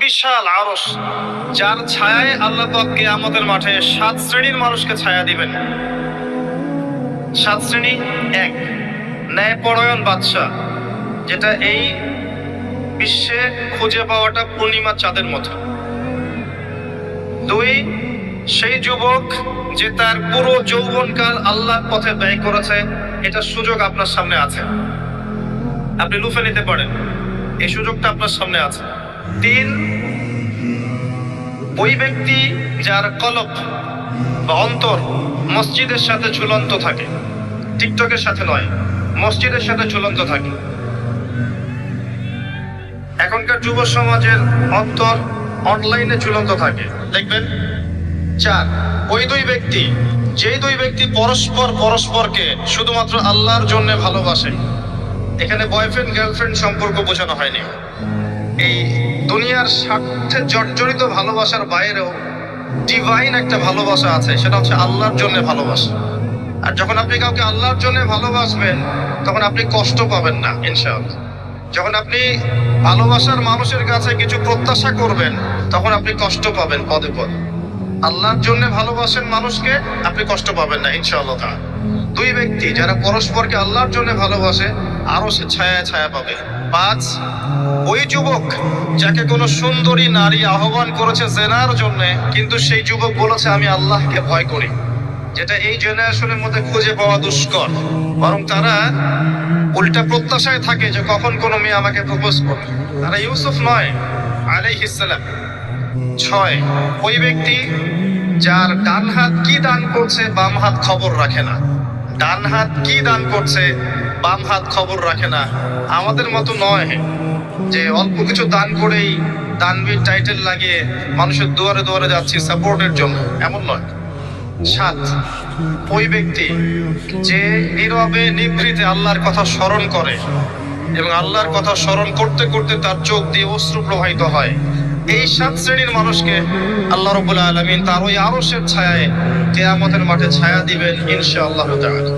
বিশাল আরশ, যার ছায়ায় আল্লাহ পাক কিয়ামতের মাঠে 7 শ্রেণীর মানুষকে ছায়া দিবেন। 7 শ্রেণী: 1, ন্যায়পরায়ণ বাদশা, যেটা এই বিশ্বে খুঁজে পাওয়াটা পূর্ণিমা চাঁদের মতো। 2, সেই যুবক যে তার পুরো যৌবনকাল আল্লাহর পথে ব্যয় করেছে, এটা সুযোগ আপনার সামনে আছে, আপনি লুফে নিতে পারেন, এই সুযোগটা আপনার সামনে আছে। 3, ওই ব্যক্তি যার কলব বা অন্তর মসজিদের সাথে ঝুলন্ত থাকে, টিকটকের সাথে নয়, মসজিদের সাথে ঝুলন্ত থাকে। এখনকার যুব সমাজের অন্তর অনলাইনে ঝুলন্ত থাকে, দেখবেন। 4, ওই দুই ব্যক্তি, যেই দুই ব্যক্তি পরস্পরকে শুধুমাত্র আল্লাহর জন্য ভালোবাসে। এখানে বয়ফ্রেন্ড গার্লফ্রেন্ড সম্পর্ক বোঝানো হয়নি, এই দুনিয়ার স্বার্থে জর্জরিত ভালোবাসার বাইরেও ডিভাইন একটা ভালোবাসা আছে, সেটা হচ্ছে আল্লাহর জন্য ভালোবাসা। আর যখন আপনি কাউকে আল্লাহর জন্য ভালোবাসবেন, তখন আপনি কষ্ট পাবেন না ইনশাআল্লাহ। যখন আপনি ভালোবাসার মানুষের কাছে কিছু প্রত্যাশা করবেন, তখন আপনি কষ্ট পাবেন পদে পদে। আল্লাহর জন্য ভালোবাসেন মানুষকে, আপনি কষ্ট পাবেন না ইনশাআল্লাহ। দুই ব্যক্তি যারা পরস্পরকে আল্লাহর জন্য ভালোবাসে, আরো সে ছায়া ছায়া পাবে। 5, ওই যুবক যাকে কোনো সুন্দরী নারী আহ্বান করেছে জেনার জন্য, কিন্তু সেই যুবক বলেছে আমি আল্লাহকে ভয় করি, যেটা এই জেনারেশনের মধ্যে খুঁজে পাওয়া দুষ্কর। বরং তারা উল্টা প্রত্যাশায় থাকে যে কখন কোনো মেয়ে আমাকে প্রপোজ করবে। তারা ইউসুফ নয় আলাইহিস সালাম। 6, ওই ব্যক্তি যার ডান হাত কি দান করছে, বাম হাত খবর রাখে না। ডান হাত কি দান করছে, বাম হাত খবর রাখে না। আমাদের মতো নয় যে অল্প কিছু দান করেই দানবীর টাইটেল লাগিয়ে মানুষের দুয়ারে দুয়ারে যাচ্ছি সাপোর্টের জন্য, এমন নয়। 7, ওই ব্যক্তি যে নীরবে নিভৃতে আল্লাহর কথা স্মরণ করে এবং আল্লাহর কথা স্মরণ করতে করতে তার চোখ দিয়ে অশ্রু প্রবাহিত হয়। এই 7 শ্রেণীর মানুষকে আল্লাহ রাব্বুল আলামিন তার ওই আরশের ছায়ায় কিয়ামতের মাঠে ছায়া দিবেন ইনশাআল্লাহ তাআলা।